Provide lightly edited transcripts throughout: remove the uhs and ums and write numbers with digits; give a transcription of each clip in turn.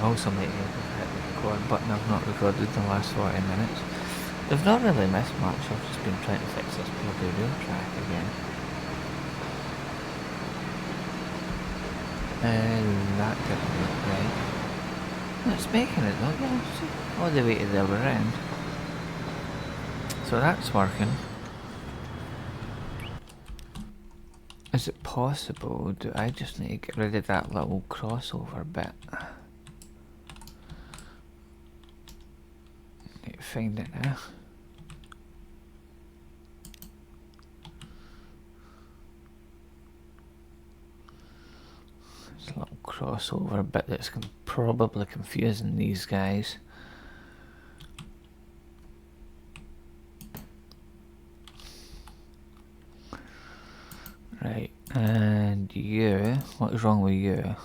Also might hit the record button. I've not recorded the last 40 minutes. They've not really missed much. I've just been trying to fix this bloody rail track again. That didn't look right. No, it's making it though, yeah. See, all the way to the other end. So that's working. Is it possible? Do I just need to get rid of that little crossover bit? Need to find it now. There's a little crossover bit that's probably confusing these guys. Right, and you, what is wrong with you?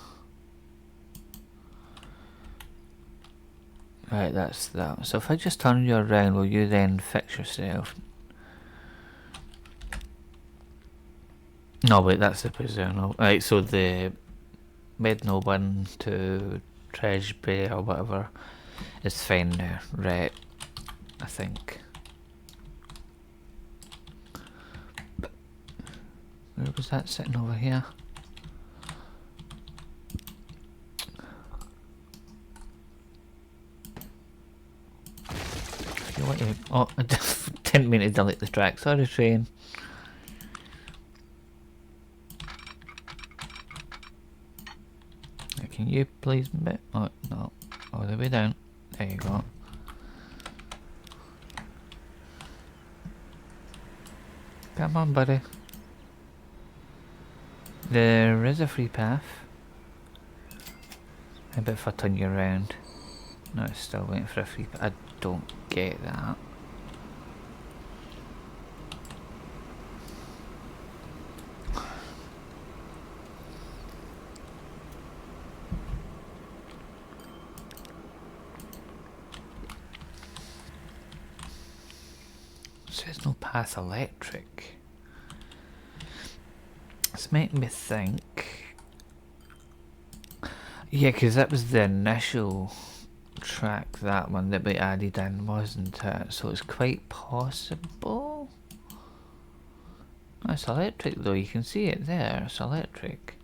Right, that's that. So if I just turn you around, will you then fix yourself? No, wait, that's the position. Right, so the Medno 1 to Treasury or whatever is fine now. Right, I think. Where was that sitting over here? You want to? Oh, I didn't mean to delete the track. Sorry, train. Can you please? Oh no! All the way down. There you go. Come on, buddy. There is a free path. How about if I turn you around? No, it's still waiting for a free path. I don't get that. It says no path electric. It's making me think. Yeah, because that was the initial track, that one that we added in, wasn't it? So it's quite possible. Oh, it's electric though, you can see it there, it's electric.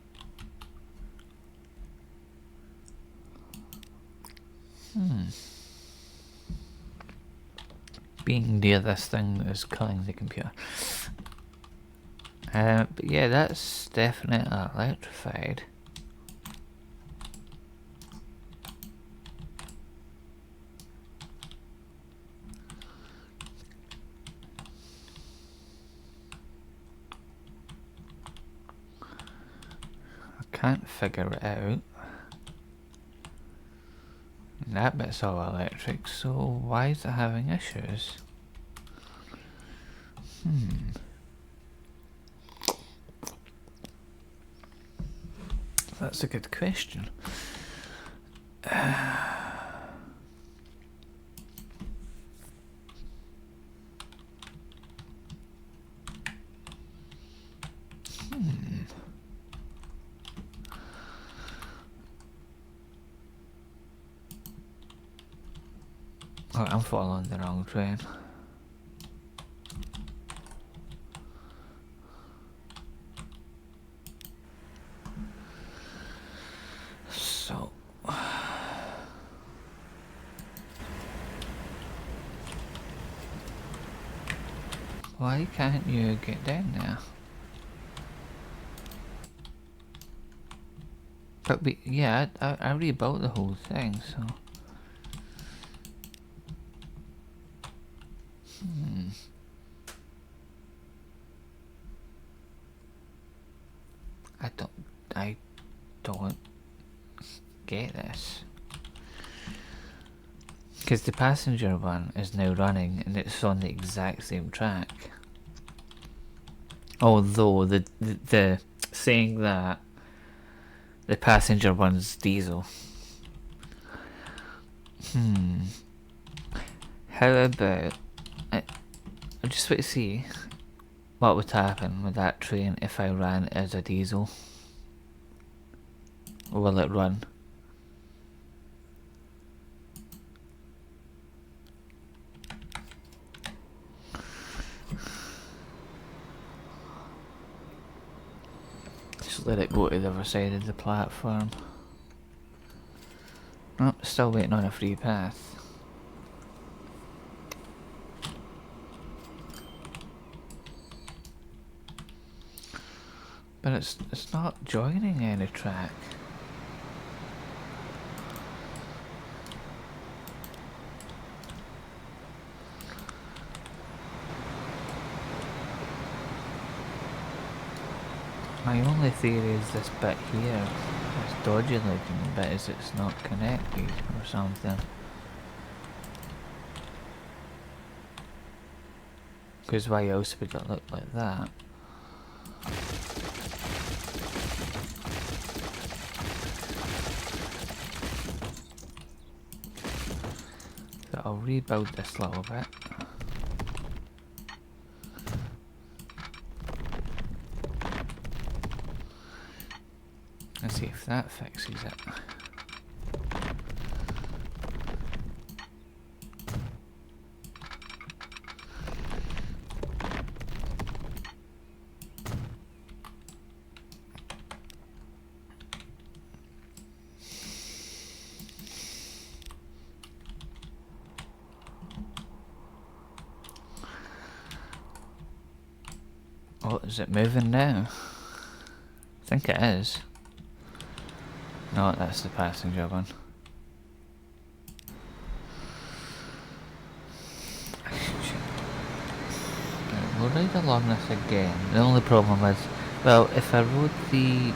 Being near this thing is killing the computer. But yeah, that's definitely electrified. I can't figure it out. That bit's all electric, so why is it having issues? That's a good question. Oh, I'm following the wrong train. So... why can't you get down there? But yeah, I rebuilt the whole thing, so... I don't get this. Because the passenger one is now running and it's on the exact same track. Although the saying that the passenger one's diesel. How about I just wait to see what would happen with that train if I ran it as a diesel. Will it run? just let it go to the other side of the platform. Oh, still waiting on a free path. But it's not joining any track. My only theory is this bit here, this dodgy looking bit, is it's not connected or something. Because why else would it look like that? So I'll rebuild this little bit. Let's see if that fixes it. Oh, is it moving now? I think it is. No, that's the passenger one. Right, we'll ride along this again. The only problem is, well, if I rode the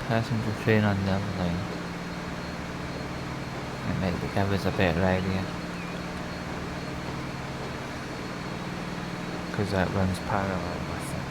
passenger train on the other line, it might give us a better idea. Because that runs parallel with it.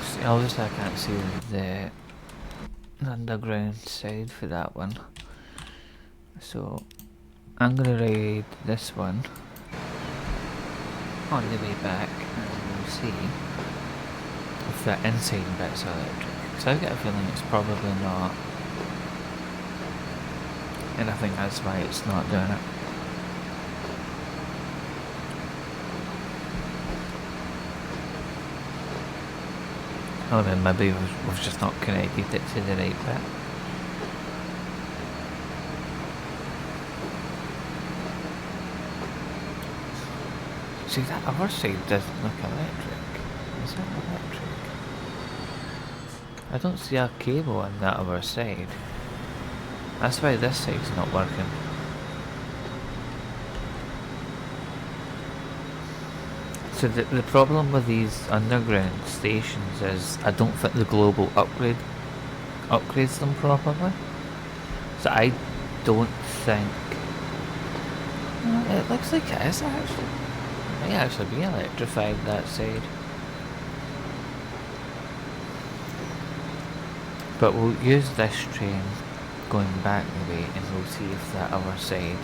See, obviously I can't see the underground side for that one. So I'm gonna ride this one on the way back and we'll see if that inside bit's electric. Because I get a feeling it's probably not. And I think that's why it's not doing it. I mean, maybe we've just not connected it to the right bit. See, that other side doesn't look electric. Is that electric? I don't see a cable on that other side. That's why this side's not working. So the problem with these underground stations is I don't think the global upgrades them properly. So I don't think... It looks like it is actually. It might actually be electrified, that side. But we'll use this train going back the way and we'll see if that other side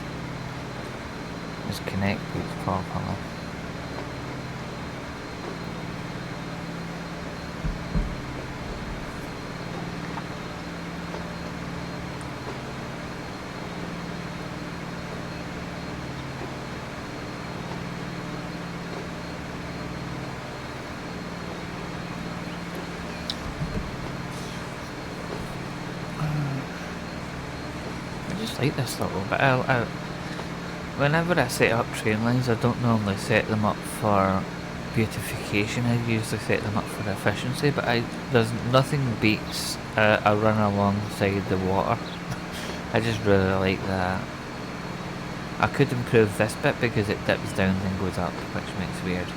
is connected properly. Like this little bit. Whenever I set up train lines, I don't normally set them up for beautification. I usually set them up for efficiency, but there's nothing beats a run alongside the water. I just really like that. I could improve this bit because it dips down and goes up, which makes weird.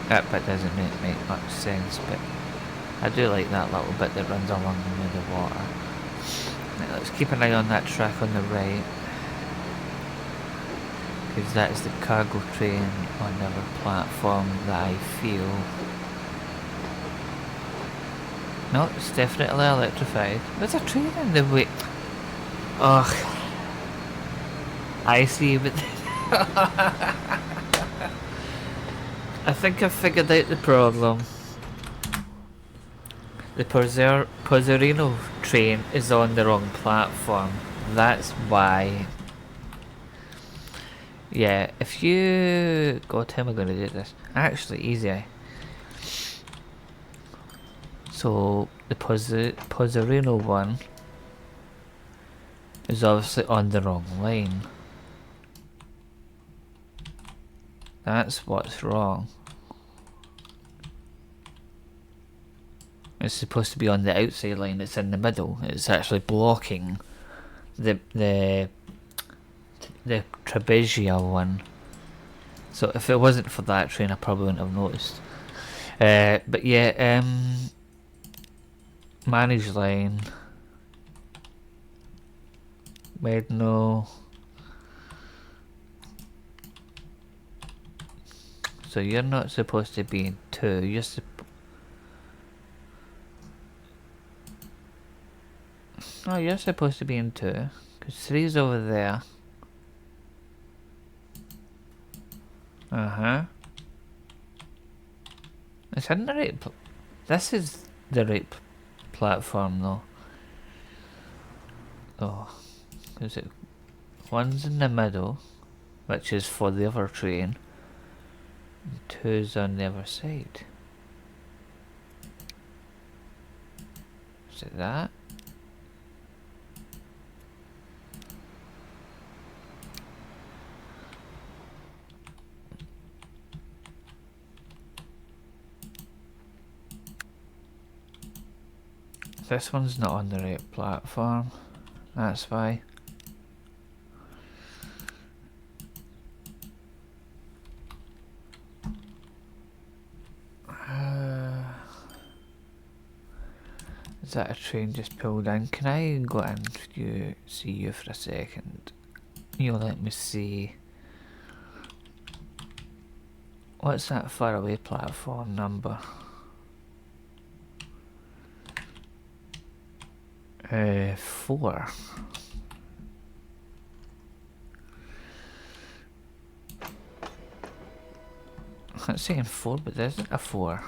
That bit doesn't make much sense, but I do like that little bit that runs along with the water. Right, let's keep an eye on that track on the right, because that is the cargo train on the other platform that I feel... No, it's definitely electrified. There's a train in the way. Ugh. I see, but I think I've figured out the problem. The Pozzerino train is on the wrong platform. That's why. Yeah, if you... God, how am I going to do this? Actually, easy. So, the Pozzerino one is obviously on the wrong line. That's what's wrong. It's supposed to be on the outside line. It's in the middle. It's actually blocking the Trebizia one. So if it wasn't for that train, I probably wouldn't have noticed. But yeah, manage line. Medno. So you're not supposed to be in 2. You're no, you're supposed to be in 2. Because 3's over there. It's in the right... This is the right platform though. Oh. Because one's in the middle, which is for the other train. And 2's on the other side. Is it that? This one's not on the right platform. That's why. Is that a train just pulled in? Can I go and see you for a second? You'll let me see. What's that faraway platform number? 4. I'm saying 4, but there isn't a 4.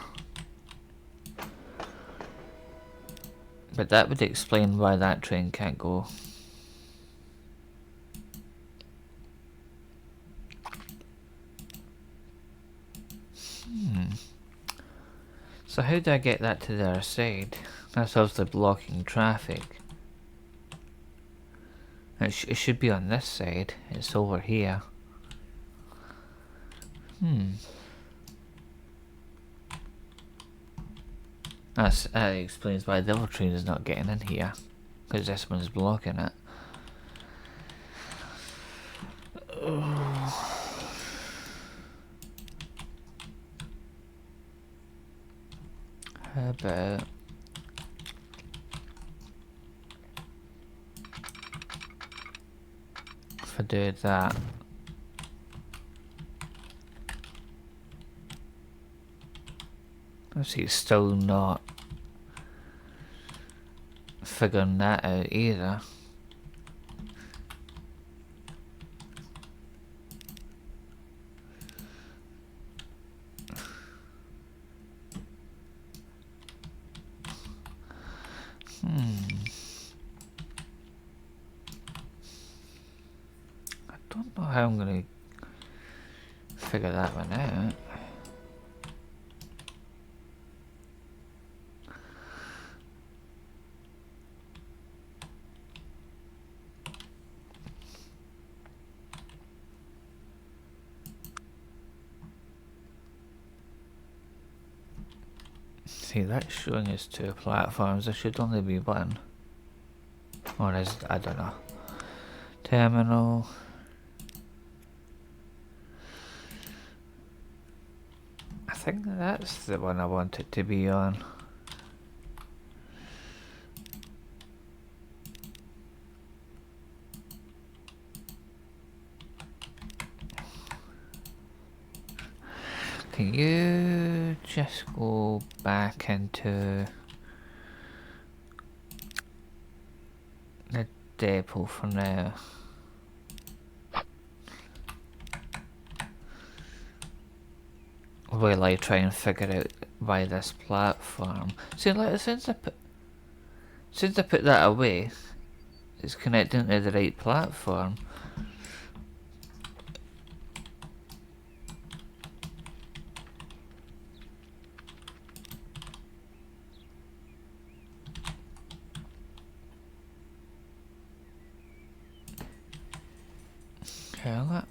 But that would explain why that train can't go. So how do I get that to the other side? That's obviously blocking traffic. It should be on this side. It's over here. That explains why the other train is not getting in here. Because this one's blocking it. How about... if I do that... Obviously it's still not figuring that out either. I don't know how I'm gonna figure that one out. See, that's showing us 2 platforms. There should only be 1. Or is it? I don't know. Terminal. I think that's the one I want it to be on. Can you just go back into the depot for now? while I try and figure out why this platform. See, like, since I put that away, it's connecting to the right platform. Okay,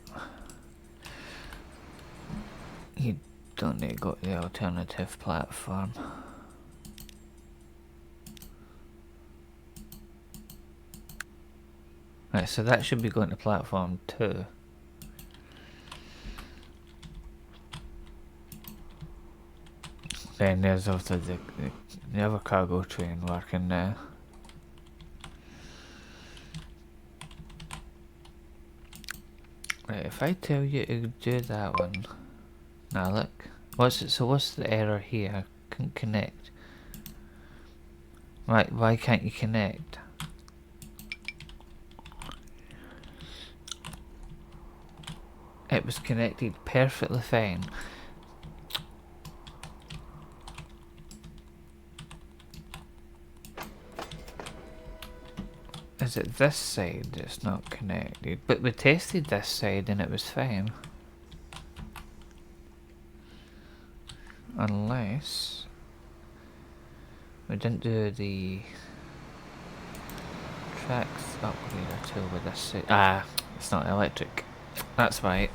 you don't need to go to the alternative platform. Right, so that should be going to platform 2. Then there's also the other cargo train working now. Right, if I tell you to do that one, now look, what's the error here? Can't connect. Right, why can't you connect? It was connected perfectly fine. Is it this side that's not connected? But we tested this side and it was fine. Unless we didn't do the tracks upgrader tool with this side. Ah, it's not electric. That's right.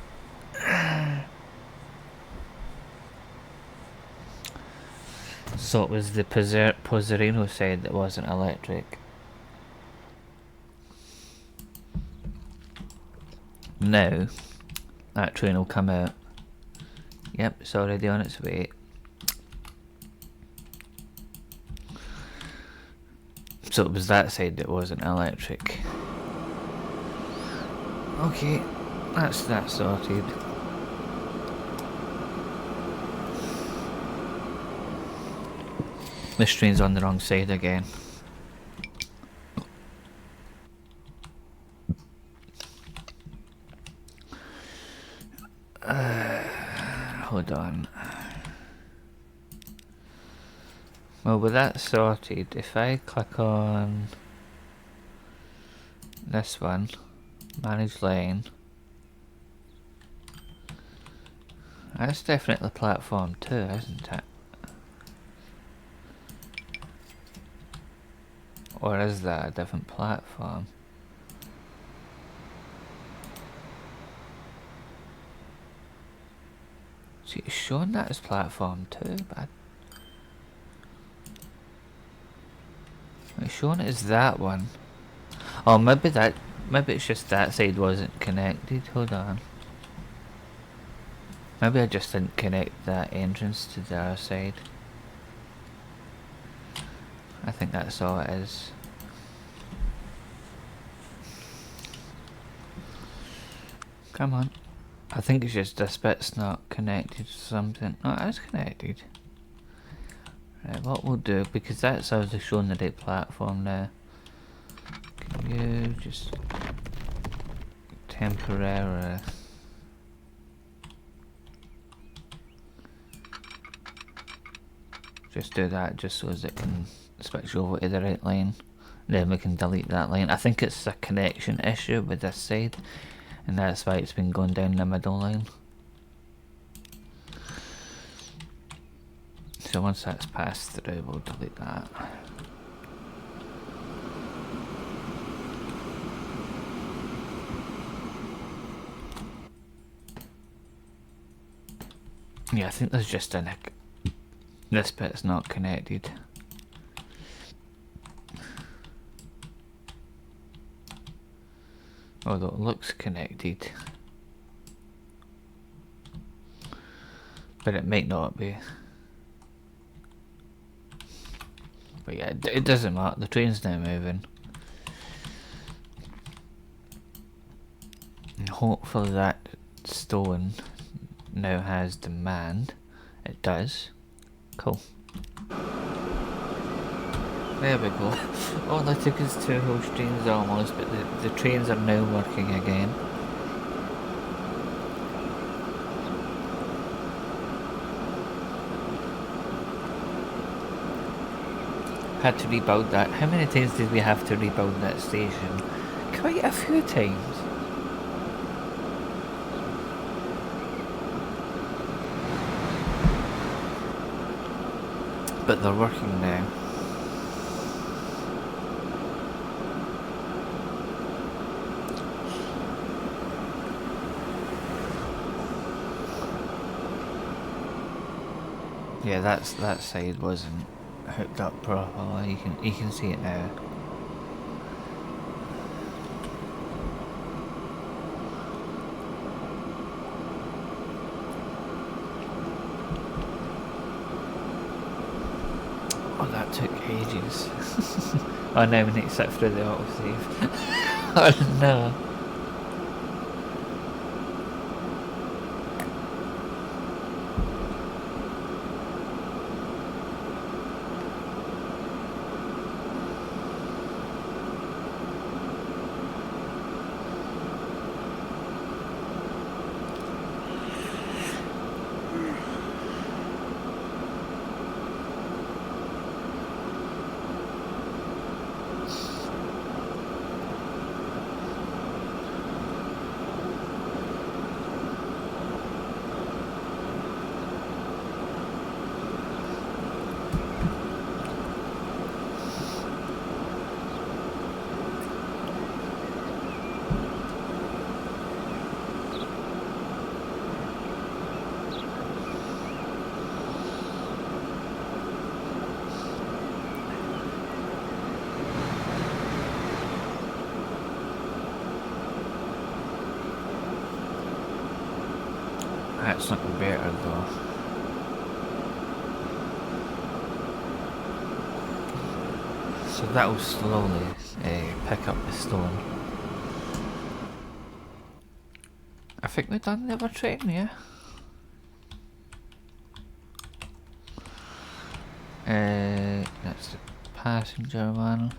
So it was the Pozzerino side that wasn't electric. Now, that train will come out. Yep, it's already on its way. So it was that side that wasn't electric. Okay, that's that sorted. This train's on the wrong side again. Hold on. Well, with that sorted, if I click on this one, manage lane, that's definitely platform 2, isn't it? Or is that a different platform? See, it's showing that as platform 2, but it's showing it as that one. Oh, maybe it's just that side wasn't connected. Hold on. Maybe I just didn't connect that entrance to the other side. I think that's all it is. Come on. I think it's just this bit's not connected to something. No, it is connected. Right, what we'll do, because that's obviously showing the right platform now. Can you just temporarily just do that just so as it can switch over to the right line. Then we can delete that line. I think it's a connection issue with this side, and that's why it's been going down the middle line. So once that's passed through, we'll delete that. Yeah, I think there's just a nick. This bit's not connected. Although it looks connected. But it might not be. But yeah, it doesn't matter, the train's now moving. And hopefully that stone now has demand. It does. Cool. There we go. Oh, that took us 2 whole streams almost, but the trains are now working again. had to rebuild that. How many times did we have to rebuild that station? Quite a few times. But they're working now. Yeah, that side wasn't hooked up properly. You can see it now. Oh, that took ages. Oh, now we need to sit through the autosave. Oh no. That's not better though. So that'll slowly pick up the stone. I think we've done the other train, yeah? That's the passenger one.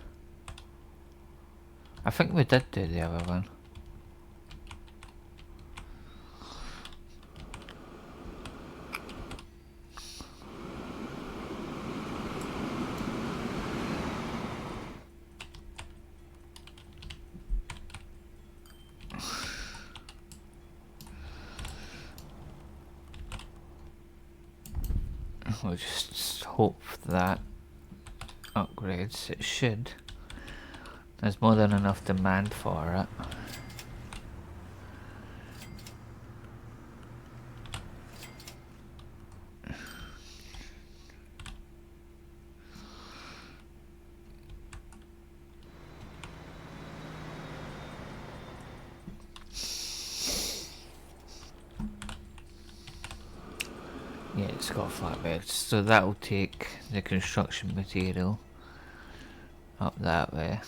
I think we did do the other one. We'll just hope that upgrades. It should. There's more than enough demand for it. Yeah, it's got flatbeds, so that'll take the construction material up that way.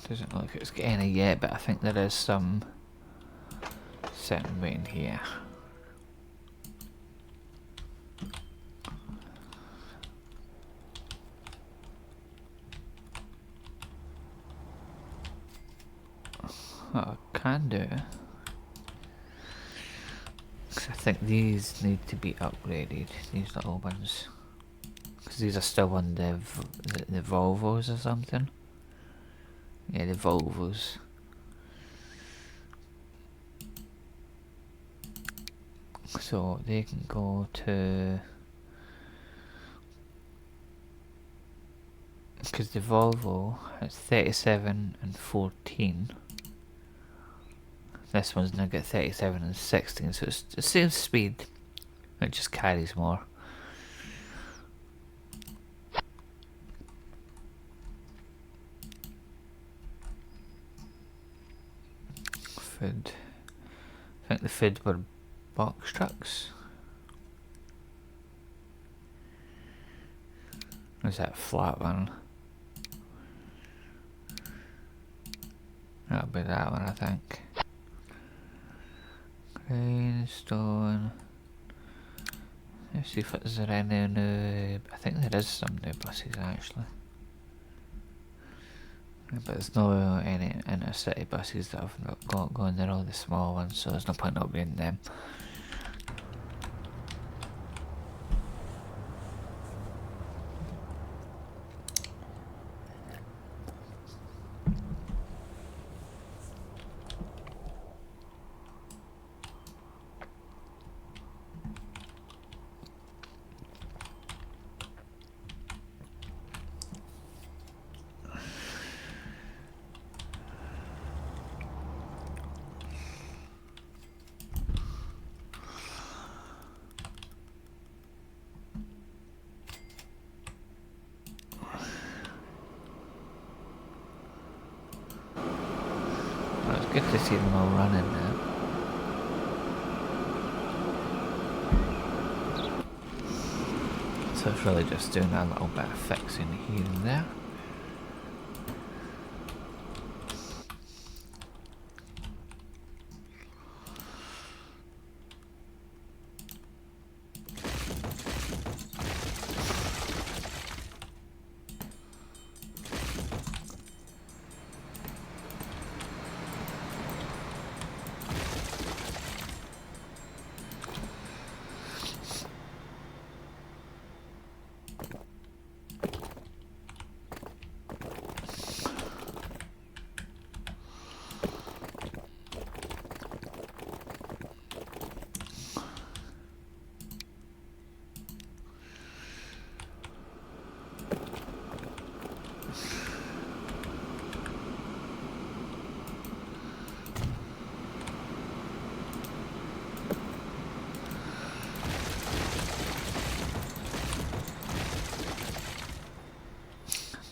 Doesn't look like it's got any yet, but I think there is some sitting waiting here. Oh, can do. Cause I think these need to be upgraded, these little ones. Because these are still on the Volvos or something. Yeah, the Volvos. So they can go to... Because the Volvo has 37 and 14. This one's now got 37 and 16, so it's the same speed. It just carries more. Food. I think the food were box trucks. Where's that flat one? That'll be that one, I think. Greenstone. Let's see if there's any new... I think there is some new buses actually. But there's no any intercity buses that I've got going, they're all the small ones, so there's no point not being them. Good to see them all running now. So it's really just doing a little bit of fixing here and there.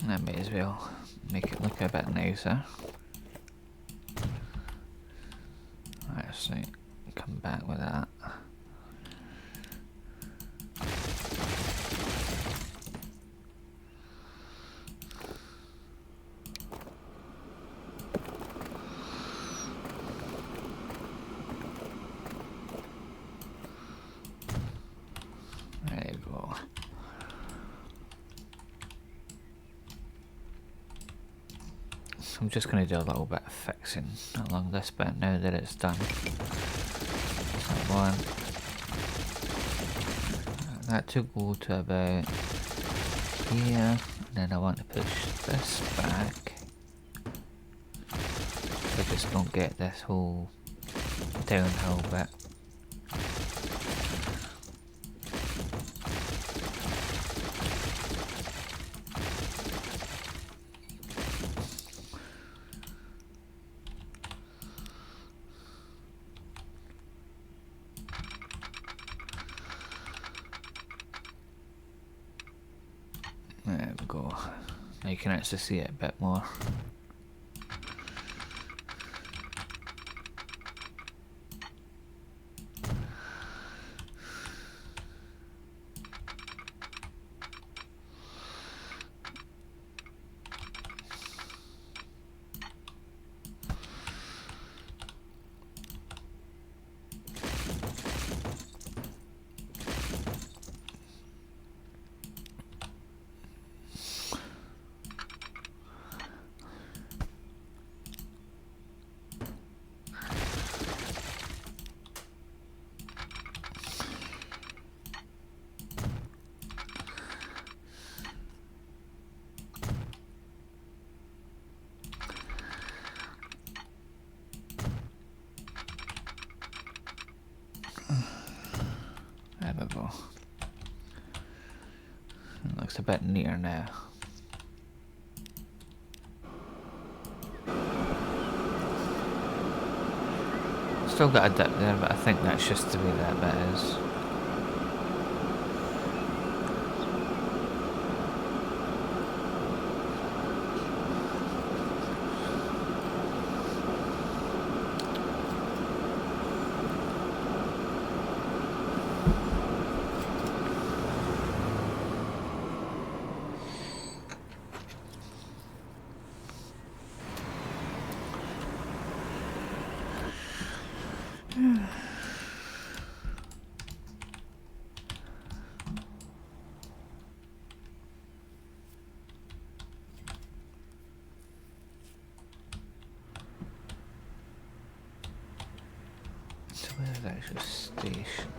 I may as well make it look a bit nicer. Actually, come back with that. There you go. I'm just going to do a little bit of fixing along this bit now that it's done. So one, that to go to about here, and then I want to push this back. So I just don't get this whole downhill bit. There we go. Now you can actually see it a bit more. There we go. It looks a bit neater now. Still got a dip there, but I think that's just the way that bit is. Where's the actual station?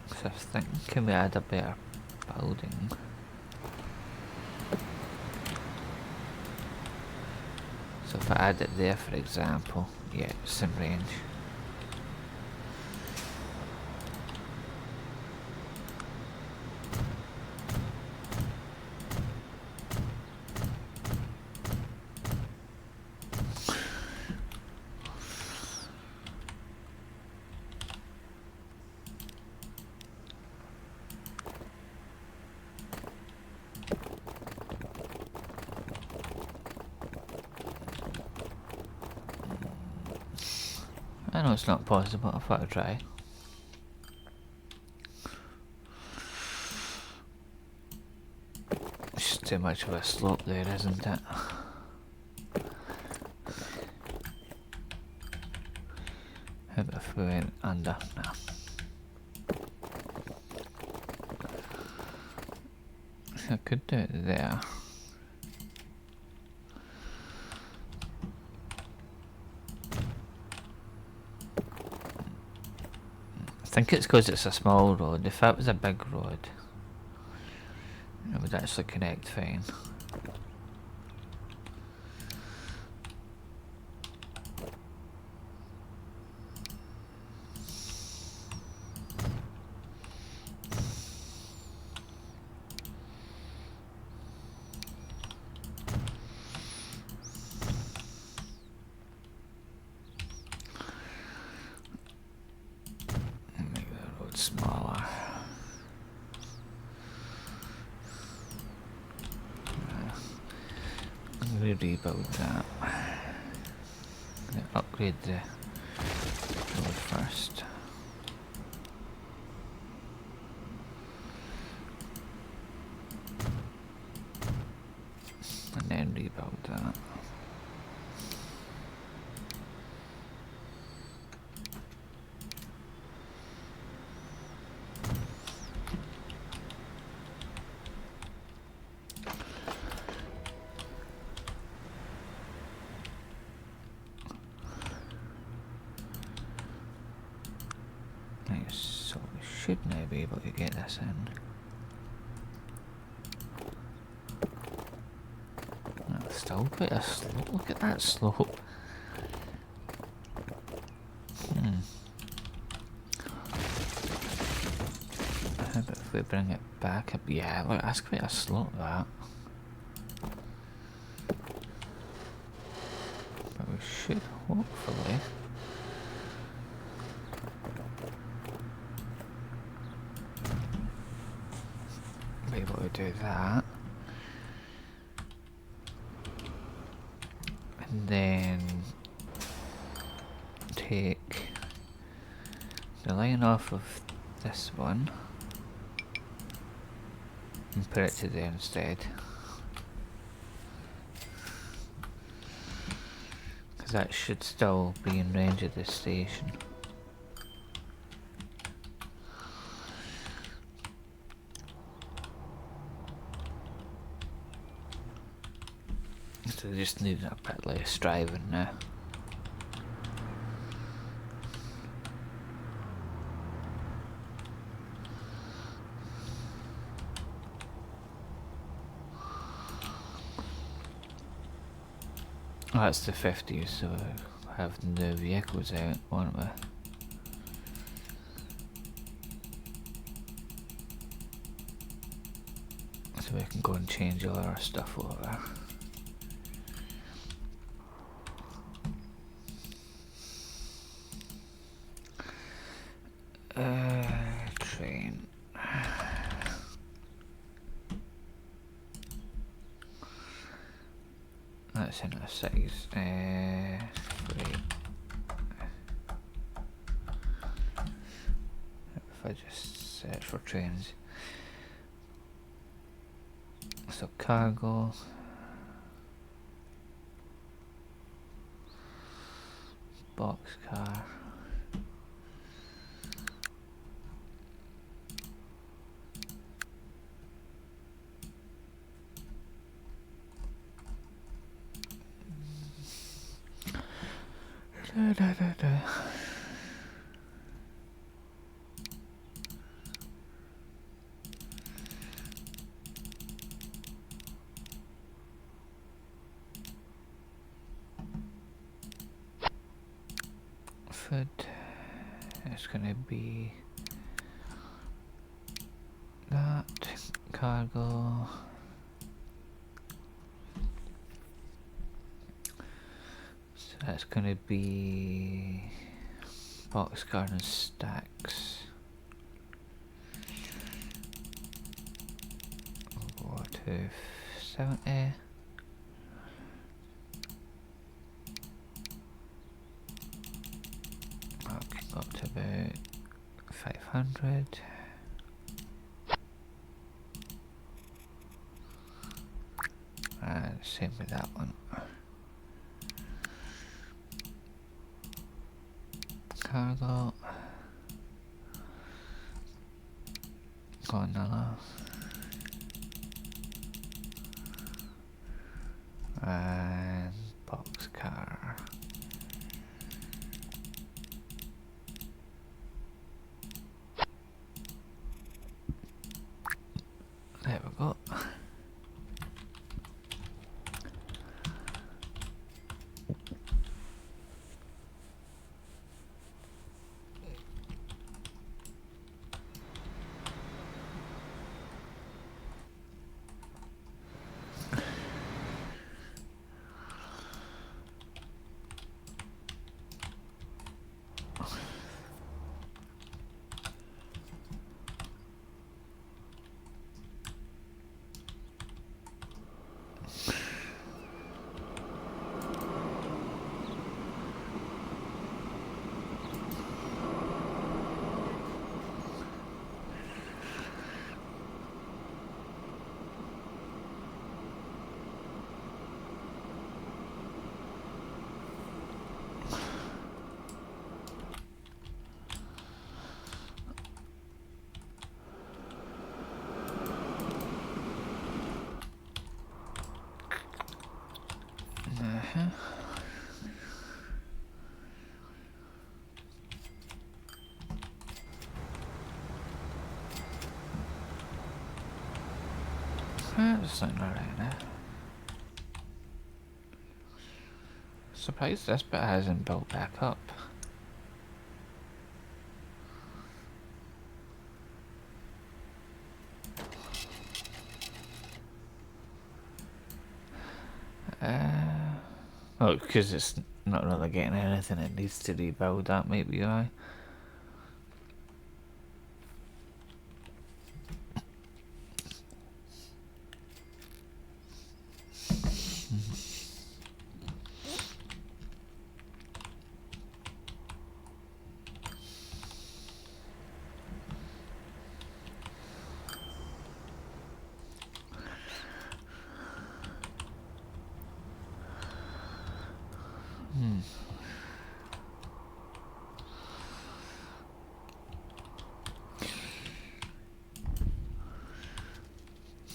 So I was thinking, can we add a better building? So if I add it there, for example, yeah, it's in range. I know it's not possible, I thought I'd try. It's just too much of a slope there, isn't it? How about if we went under? No. I could do it there. I think it's because it's a small road. If that was a big road, it would actually connect fine. Make the road smaller. I'm going to rebuild that. Upgrade the road first. And then rebuild that. Nice, so we should now be able to get this in. That's still quite a slope. Look at that slope. How about if we bring it back up? Yeah, look, that's quite a slope, that. But we should hopefully be able to do that. And then take the line off of this one and put it to there instead. Because that should still be in range of this station. So they just need a bit less driving now. Oh, that's the 50s, so we have the vehicles out, won't we? So we can go and change all our stuff over. Train. That's in a size. If I just search for trains. So cargo. Boxcar. Food. It's gonna be that cargo. So that's gonna be boxcar and stacks. We'll go to 70. Okay, up to about 500. And same with that one. Cargo. Gondola. And boxcar. There we go. There's nothing around there. Surprised this bit hasn't built back up. Oh, because it's not really getting anything it needs to rebuild, that might be why.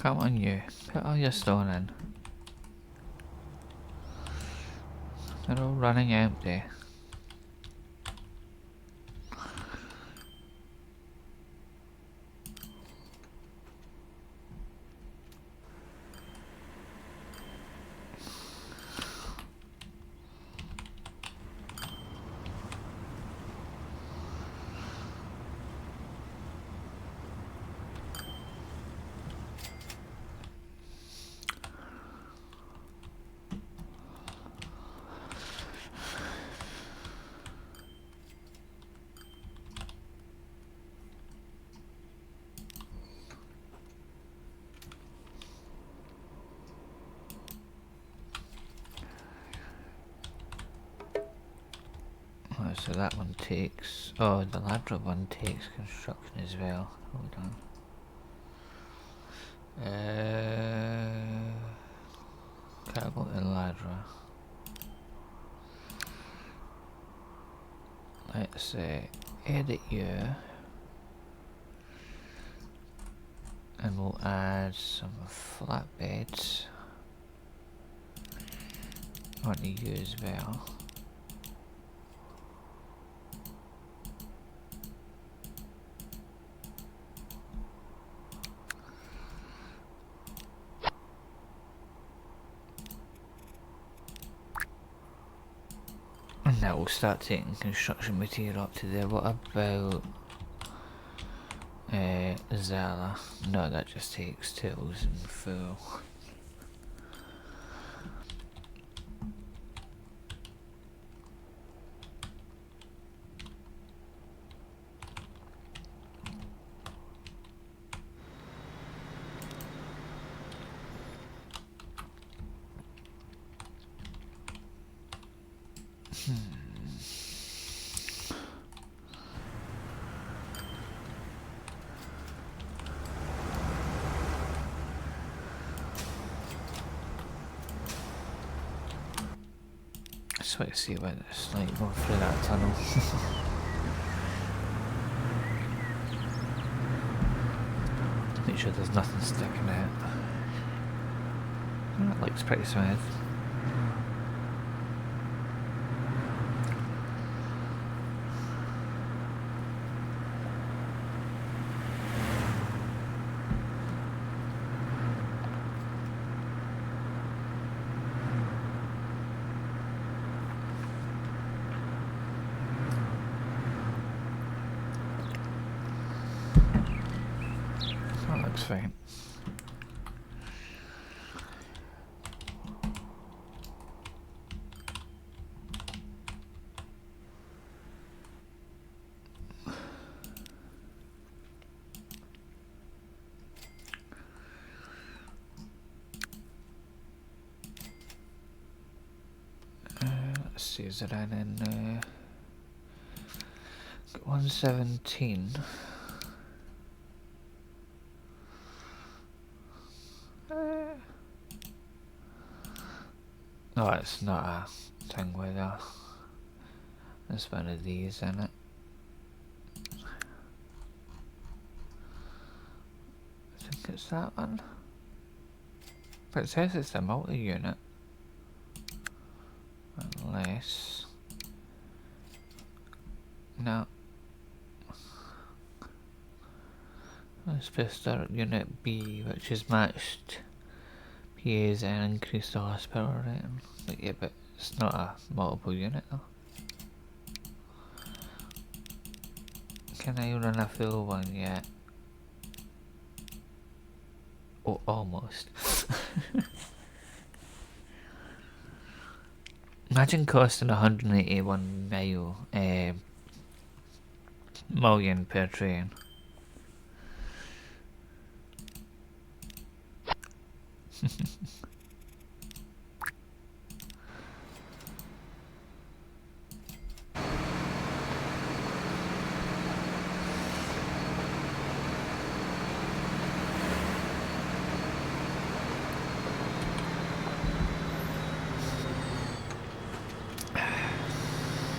Come on you, put all your stone in. They're all running empty. Oh, so that one takes... Oh, the ladder one takes construction as well. Hold on. Cargo and ladder. Let's edit you. And we'll add some flatbeds onto you as well. Now we'll start taking construction material up to there. What about Zala? No, that just takes tools and fuel. Just wait to see where this light going through that tunnel. Make sure there's nothing sticking out. That looks pretty smooth. That looks fine. Let's see, is it in 117? No, it's not a thing with there's one of these in it. I think it's that one. But it says it's a multi-unit. Unless... No. Let's just start unit B, which is matched PAs and increase the horsepower rating. But yeah, but it's not a multiple unit though. Can I run a full one yet? Oh, almost. Imagine costing 181 million per train.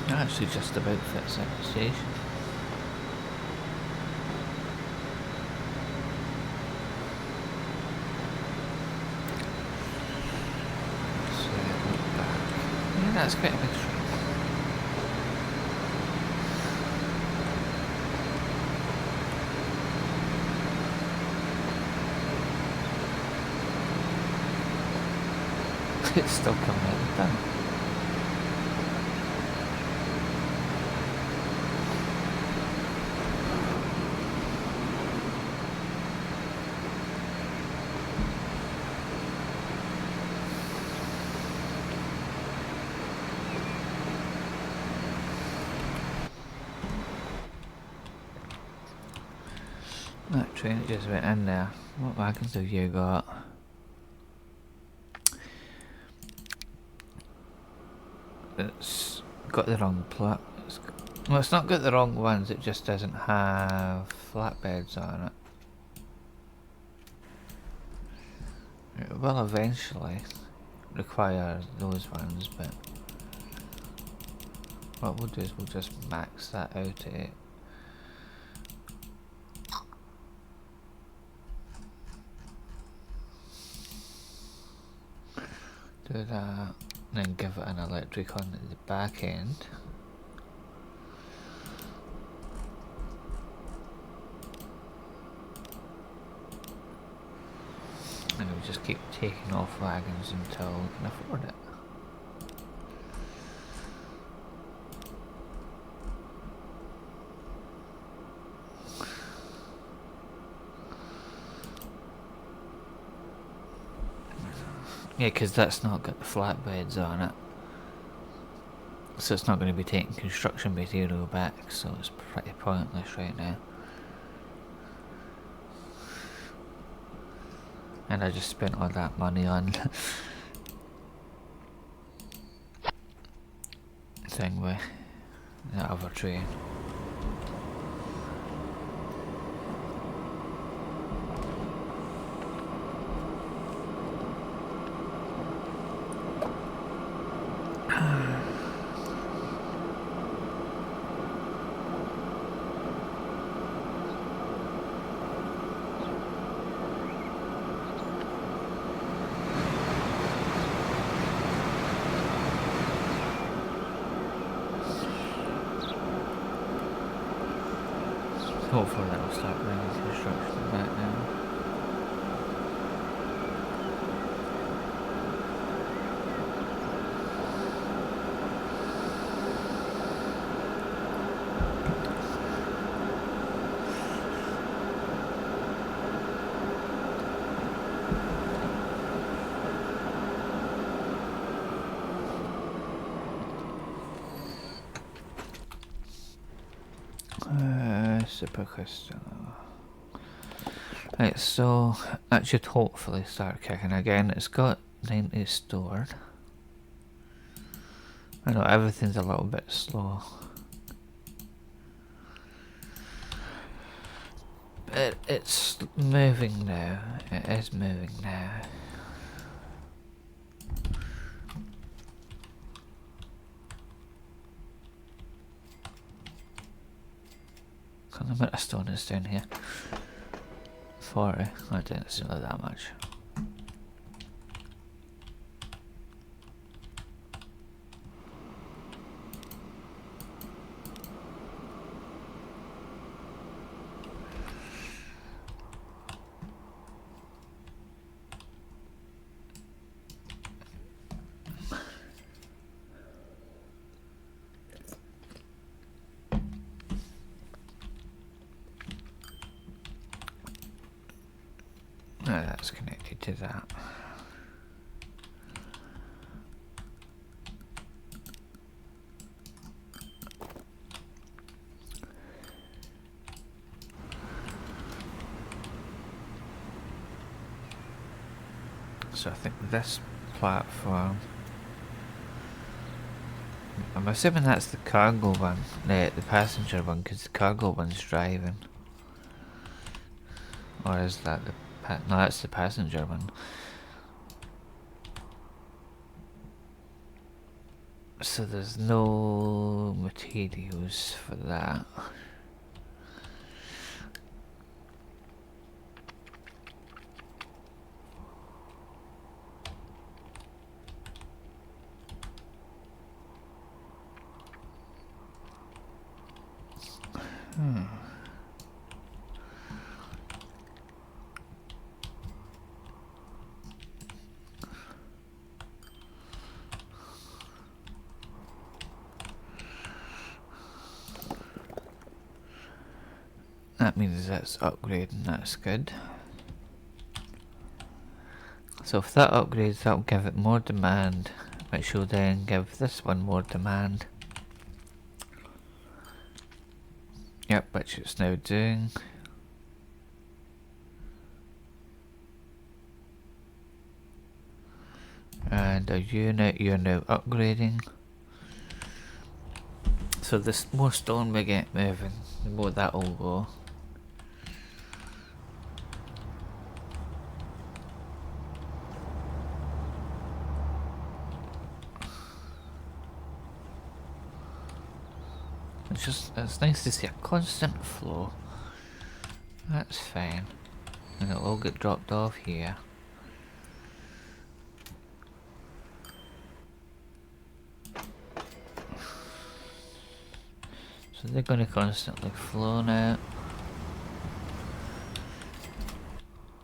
Actually just about fits at the station. So look back. Yeah, that's quite a big train. It's still coming out of the tunnel. That train just went in there. What wagons have you got? It's got the wrong plat. Well, it's not got the wrong ones, it just doesn't have flatbeds on it. It will eventually require those ones, but what we'll do is we'll just max that out at it. Do that, and then give it an electric on the back end. And we'll just keep taking off wagons until we can afford it. Yeah, because that's not got the flatbeds on it. So it's not going to be taking construction material back, so it's pretty pointless right now. And I just spent all that money on thing with the other train. Hopefully that'll start bringing construction back now. Super crystal. Right, so that should hopefully start kicking again. It's got 90 stored. I know everything's a little bit slow. But it's moving now. It is moving now. The amount of stone is down here. 40. I didn't seem like that much. No, that's connected to that. So I think this platform, I'm assuming that's the cargo one, the passenger one, because the cargo one's driving. Or is that the no, that's the passenger one. So there's no materials for that. That means that's upgrading, that's good. So if that upgrades, that'll give it more demand, which will then give this one more demand. Yep, which it's now doing. And a unit you're now upgrading. So the more stone we get moving, the more that'll go. It's nice to see a constant flow. That's fine. And it'll all get dropped off here. So they're going to constantly flow now.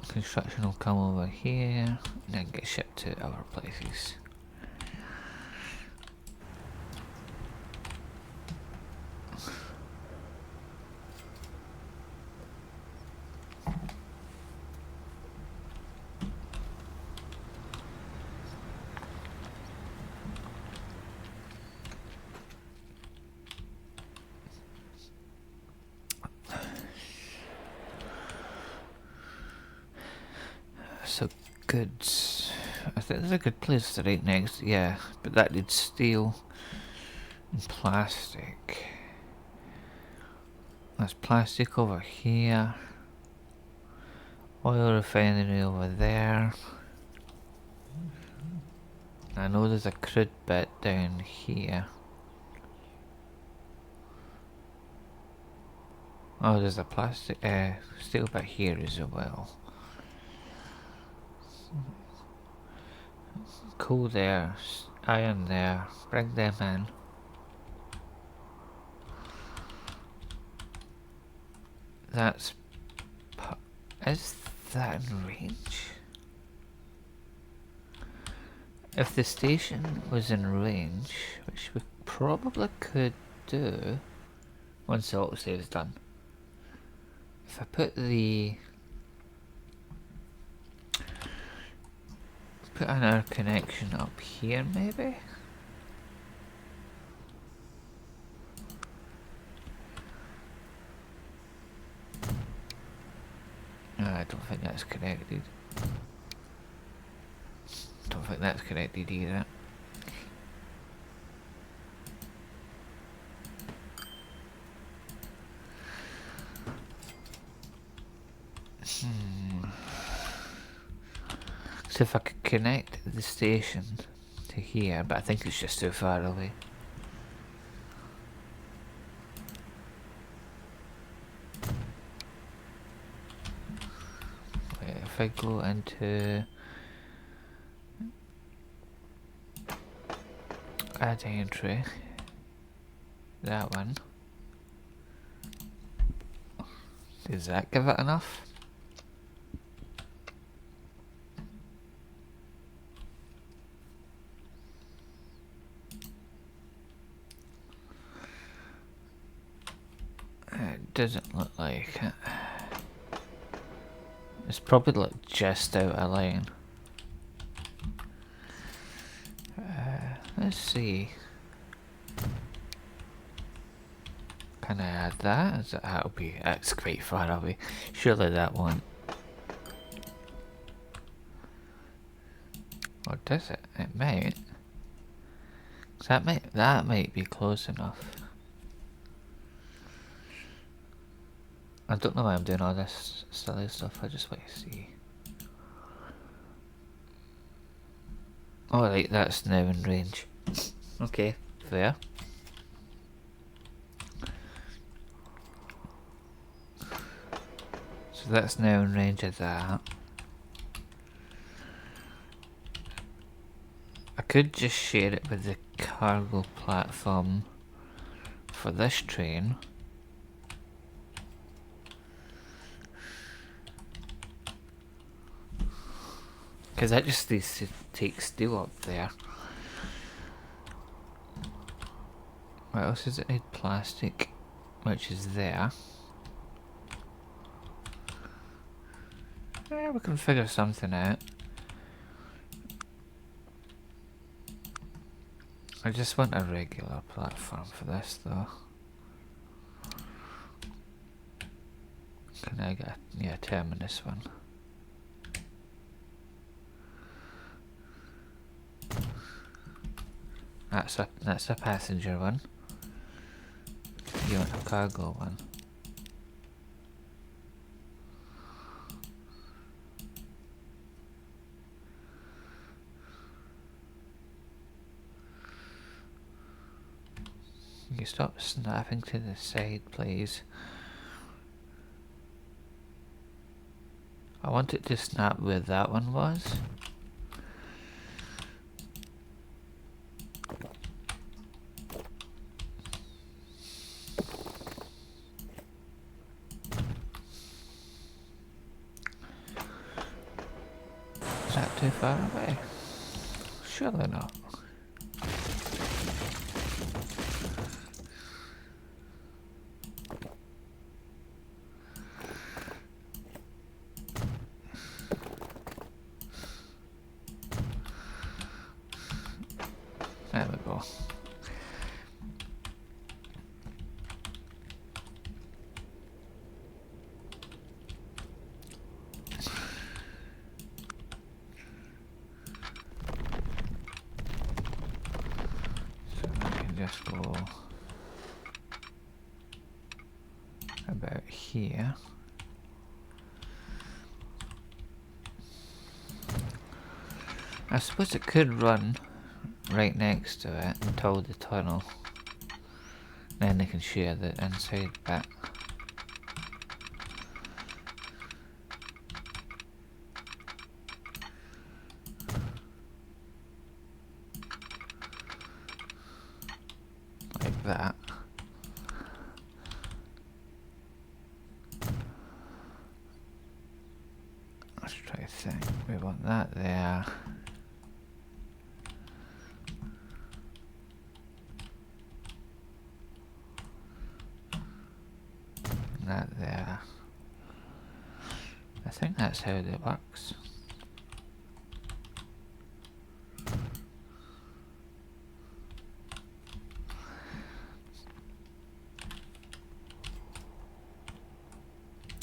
Construction will come over here and then get shipped to other places. So goods. I think there's a good place to right next. Yeah, but that needs steel and plastic. There's plastic over here. Oil refinery over there. I know there's a crude bit down here. Oh, there's a plastic, steel bit here as well. Coal there, iron there. Bring them in. That's... Is that in range? If the station was in range, which we probably could do once the autosave is done. If I put another connection up here maybe? No, I don't think that's connected. Don't think that's connected either. So if I could connect the station to here, but I think it's just too far away. Wait, if I go into add entry, that one, does that give it enough? It doesn't look like it. It's probably like just out of line. Let's see. Can I add that? That's quite far away. Surely that won't. Or does it? It might. That might be close enough. I don't know why I'm doing all this silly stuff, I just want to see. Alright, that's now in range. Okay, fair. So that's now in range of that. I could just share it with the cargo platform for this train. Because that just needs to take steel up there. What else does it need? Plastic, which is there. Yeah, we can figure something out. I just want a regular platform for this though. Can I get a terminus one? That's a passenger one. You want a cargo one? Can you stop snapping to the side, please? I want it to snap where that one was. Is that too far away? Surely not. There we go. about here. I suppose it could run right next to it until the tunnel. Then they can share the inside bit. Like that. Let's try to think. We want that there. That there. I think that's how it works.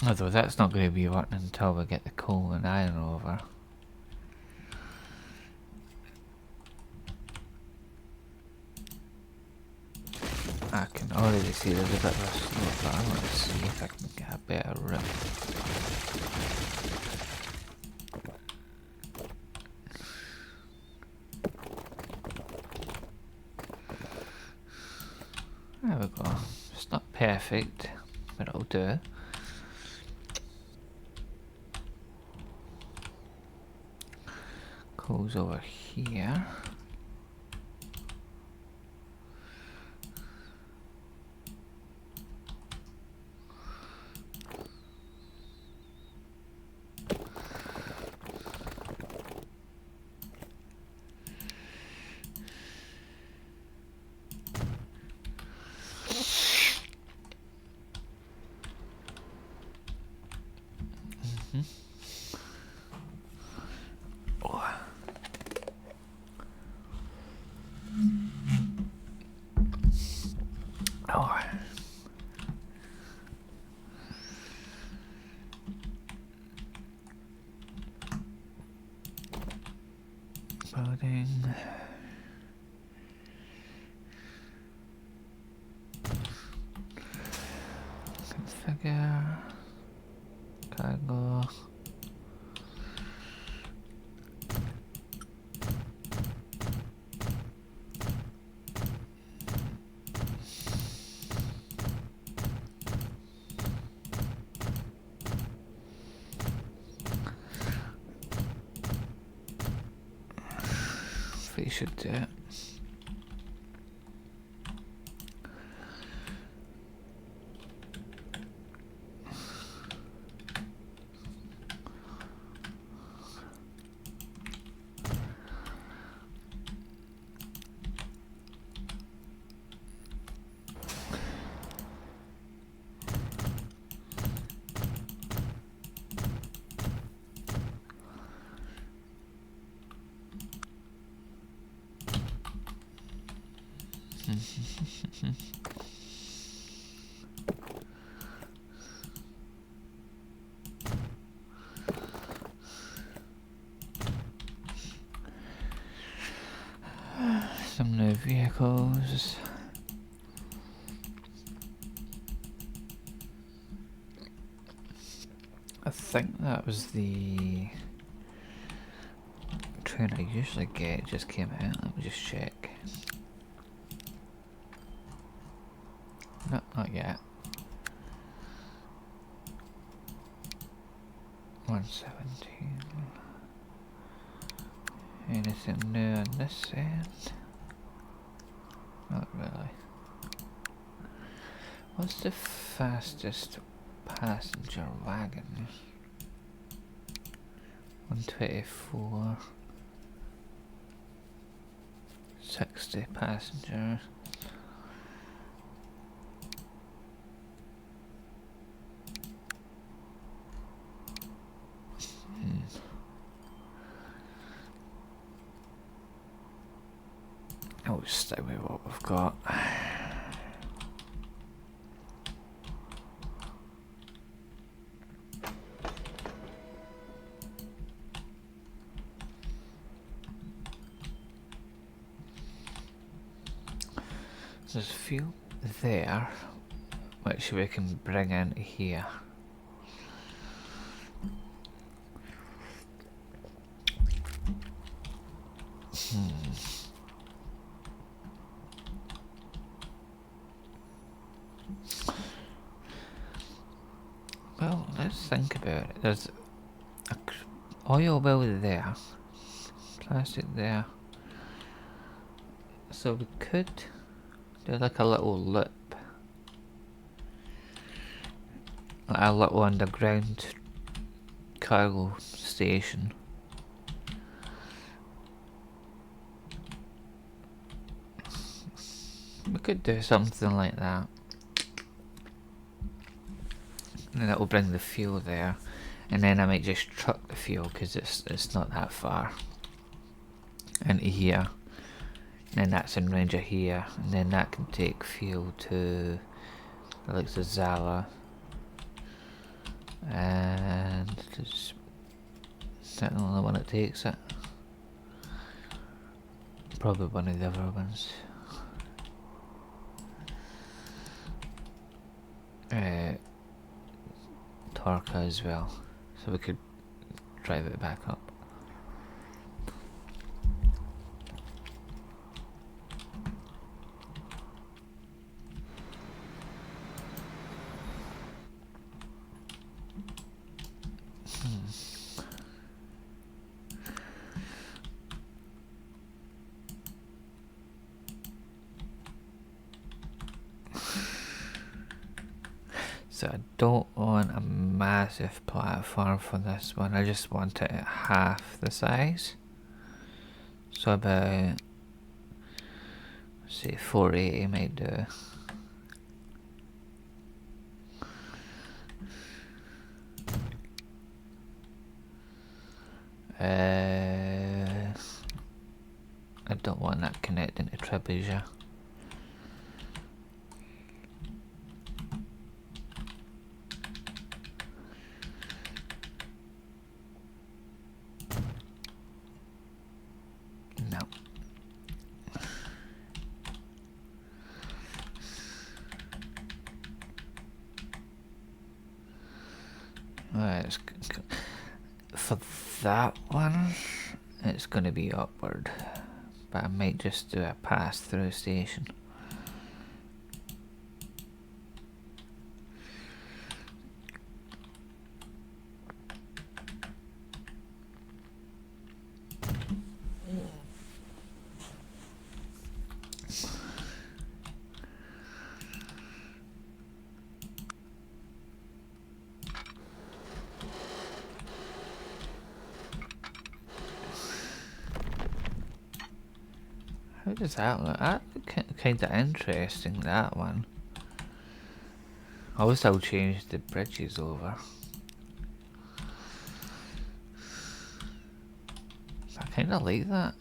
Although that's not going to be working until we get the coal and iron over. I can already see there's a bit of a slope, but I want to see if I can get a better route. There we go. It's not perfect, but it'll do. Coal's over here. Building. Configure. Cargo. You should do it. Some new vehicles. I think that was the train I usually get. It just came out. Let me just check. No, not yet. 117. Anything new on this end? Not really. What's the fastest passenger wagon? 124. 60 passengers. I'll just stay with what we've got. There's fuel there, which we can bring into here. Well, let's think about it. There's a oil well there, plastic there. So we could do like a little loop. Like a little underground cargo station. We could do something like that. And then that will bring the fuel there. And then I might just truck the fuel because it's not that far into here. And then that's in range of here. And then that can take fuel to like the Zala. And is that the only one that takes it? Probably one of the other ones. Torca as well, so we could drive it back up. So I don't want a massive platform for this one, I just want it at half the size. So about, say 480 might do. I don't want that connecting to Trebuchet. No. Alright, for that one, it's going to be upward. But I might just do a pass-through station. How does that look? That kind of interesting, that one. I wish I'll change the bridges over. I kind of like that.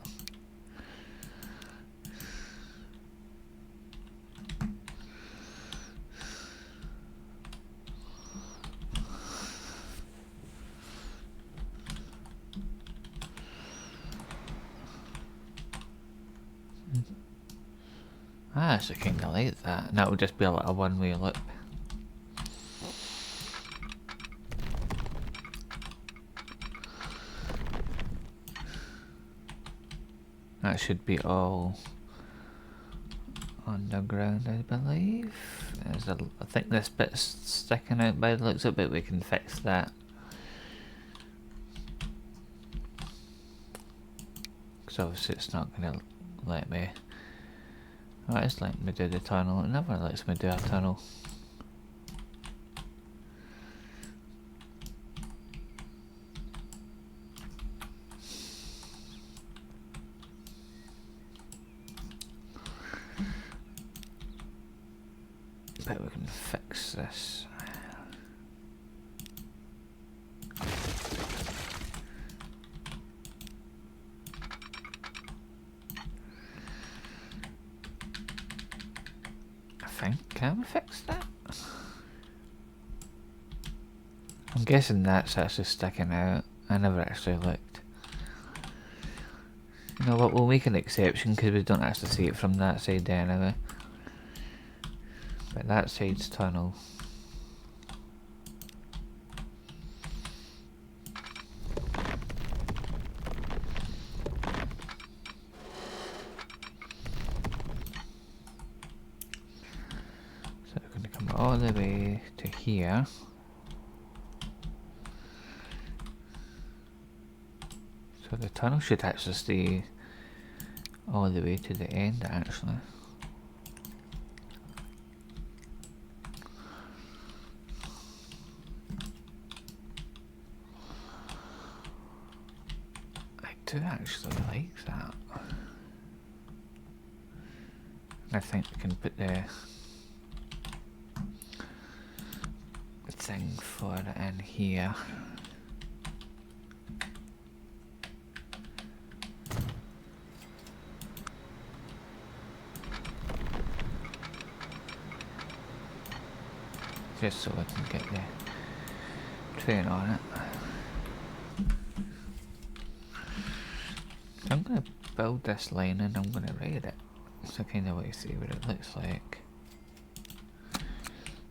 I actually kind of like that. And that would just be a little one-way loop. That should be all underground, I believe. I think this bit's sticking out by the looks of it, but we can fix that. Because obviously it's not going to let me... Oh, it's letting me do the tunnel. It never lets me do a tunnel. Bet we can fix this. Can we fix that? I'm guessing that's actually sticking out. I never actually looked. You know what, we'll make an exception because we don't actually see it from that side anyway. But Right, that side's tunnel. So we're going to come all the way to here. So the tunnel should actually stay all the way to the end, actually. I do actually like that. I think we can put the thing for it in here. Just so I can get the train on it. I'm going to build this line and I'm going to rate it. So I kind of want to see what it looks like.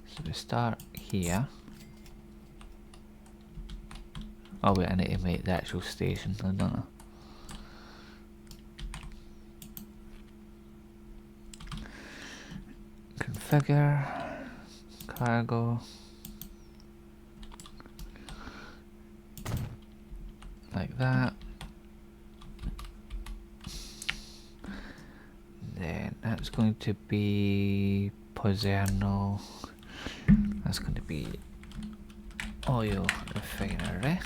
So we start here. Oh wait, I need to make the actual station, don't I? Configure, cargo, like that. Then that's going to be Pozerno. That's going to be oil refinery.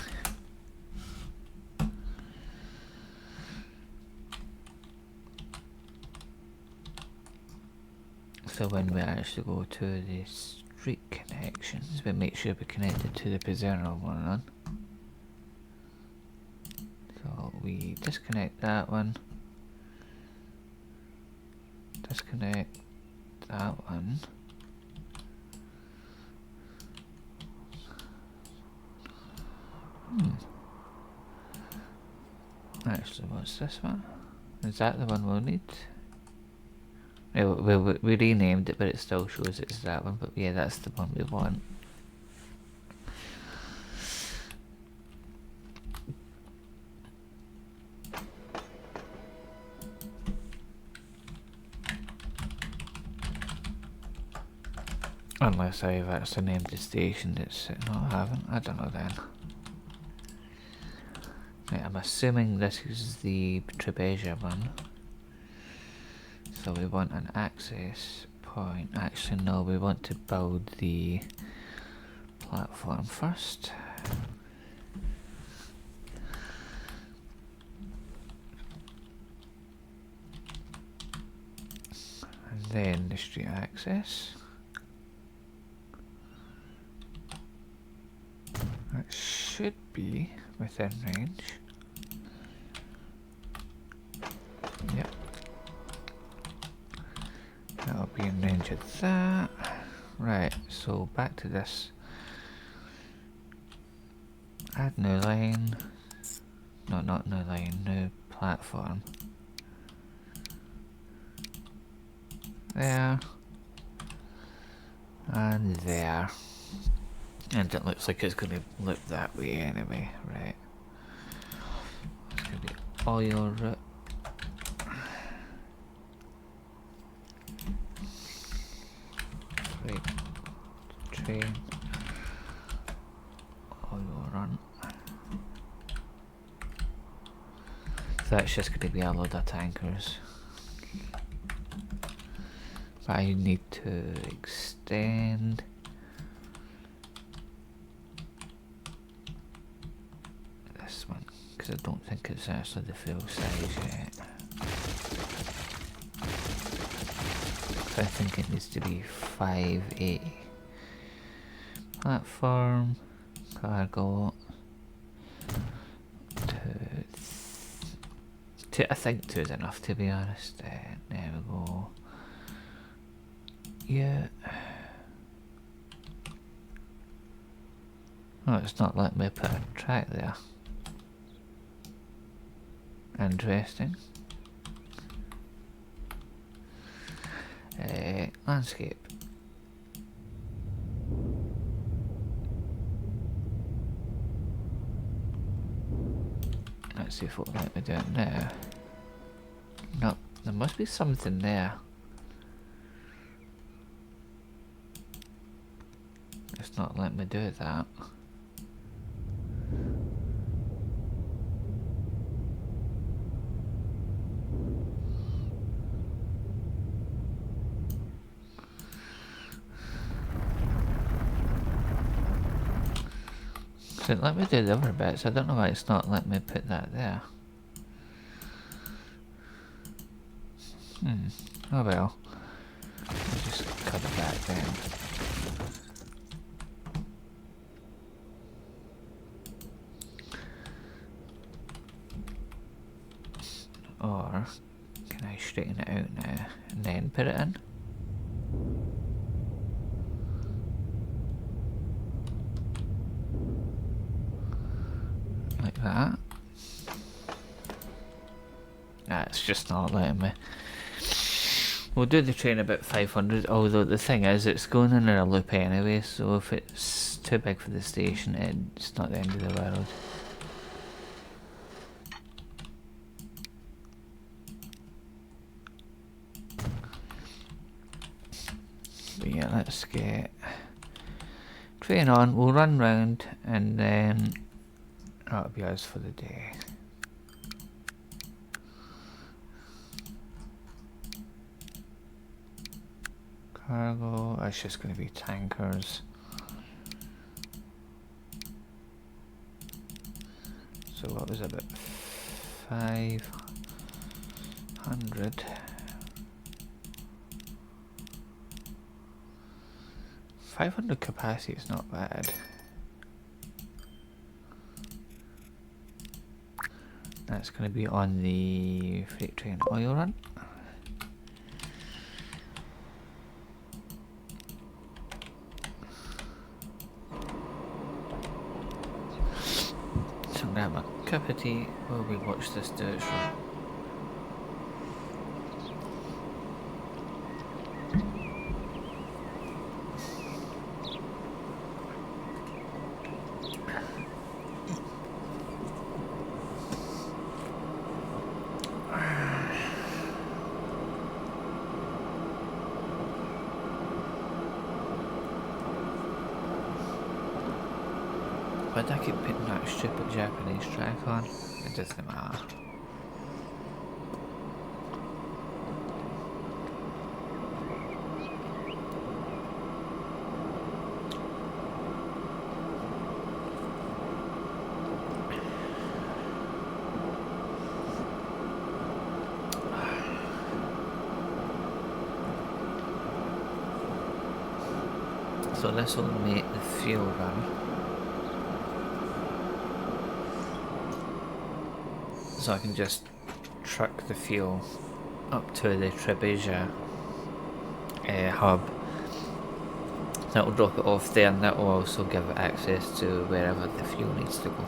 So when we actually go to the street connections, we make sure we connect it to the Pozerno one. So we disconnect that one. Disconnect that one. Actually, what's this one? Is that the one we'll need? We renamed it, but it still shows it's that one. But yeah, that's the one we want. Unless I've actually named the station that's... No, I haven't. I don't know then. Right, I'm assuming this is the Trebesia one. So we want an access point. Actually, no, we want to build the platform first. And then the street access. That should be within range. Yep. That'll be in range of that. Right, so back to this. Add new line. No, not new line, new platform. There. And there. And it looks like it's going to look that way anyway, right? It's going to be oil route. Right, train, oil run. So that's just going to be a load of tankers. But I need to extend this one, because I don't think it's actually the full size yet. I think it needs to be 580. Platform, cargo, two, I think 2 is enough, to be honest. There we go. Yeah. Oh, it's not letting me put a track there. Interesting. Landscape. Let's see if it'll let me do it now. No, there must be something there. It's not letting me do that. So let me do the other bits. I don't know why it's not letting me put that there. Oh well. I'll just cut it back then. Or can I straighten it out now and then put it in? Like that. Nah, it's just not letting me. We'll do the train about 500, although the thing is it's going in a loop anyway, so if it's too big for the station, it's not the end of the world. But yeah, let's get train on, we'll run round and then that'll be us for the day. Cargo, it's just going to be tankers. So what was it, about 500? 500 capacity is not bad. That's going to be on the freight train oil run. So I'm going to have a cup of tea while we watch this do its run. Why do I keep putting that stupid Japanese track on? It doesn't matter. So this will make the fuel run. So I can just truck the fuel up to the Trebesia hub. That will drop it off there, and that will also give it access to wherever the fuel needs to go.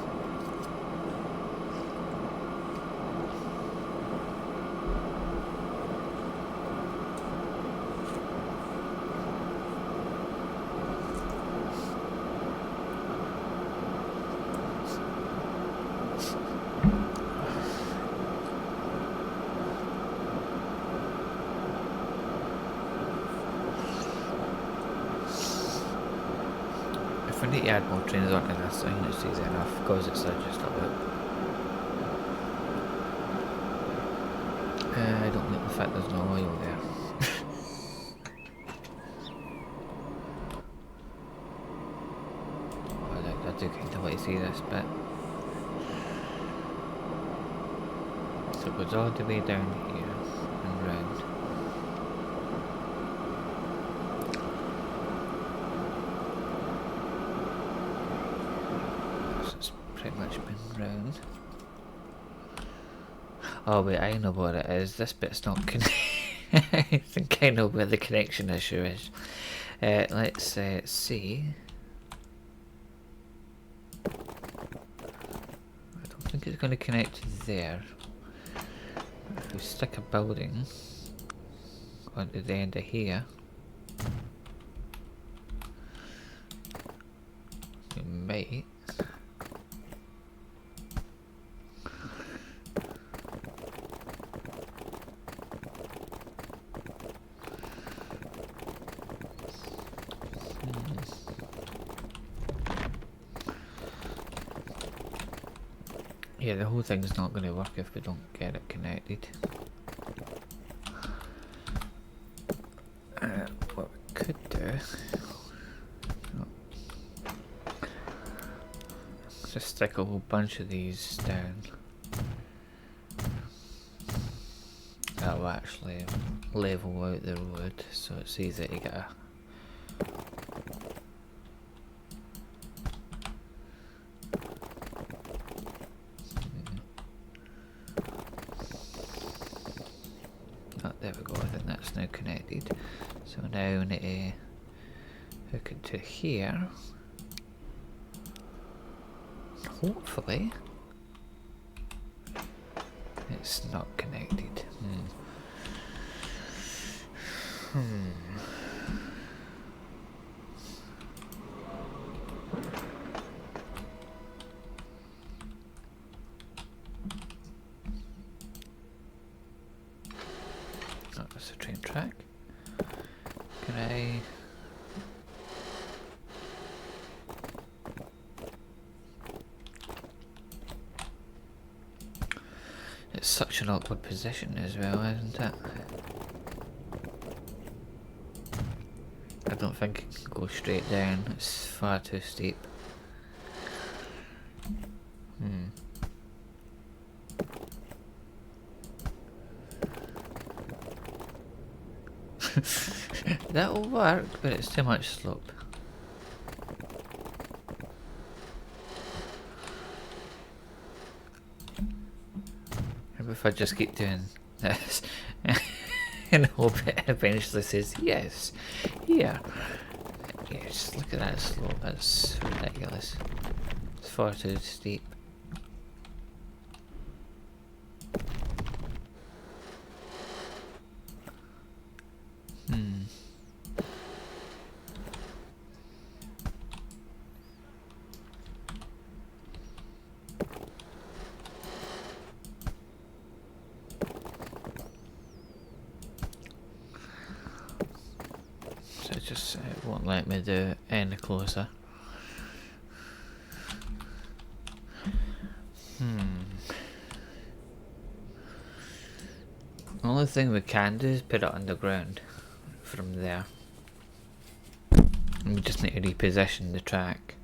If we need to add more trains onto this, I think it's easy enough because it's just a bit. I don't like the fact there's no oil there. I do kind of want to see this bit. So it goes all the way down here and round. Pretty much been round. Oh wait, I know what it is. This bit's not I think I know where the connection issue is. Let's see. I don't think it's going to connect there. If we stick a building onto the end of here, we might. Yeah, the whole thing's not going to work if we don't get it connected. What we could do... just stick a whole bunch of these down. That'll actually level out the road, so it's easy to get a... Oh, there we go, I think that's now connected. So now we need to hook it to here. Hopefully it's not connected. Oh, that's a train track. Can I... It's such an awkward position as well, isn't it? I don't think it can go straight down, it's far too steep. That'll work, but it's too much slope. Maybe if I just keep doing this and hope it eventually says yes. Here. Yeah, just look at that slope, that's ridiculous. It's far too steep. So it won't let me do it any closer. The only thing we can do is put it underground from there. And we just need to reposition the track.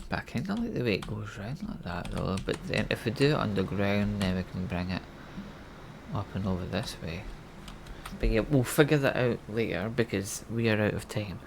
But I kind of like the way it goes round like that though. But then if we do it underground, then we can bring it up and over this way. But yeah, we'll figure that out later because we are out of time.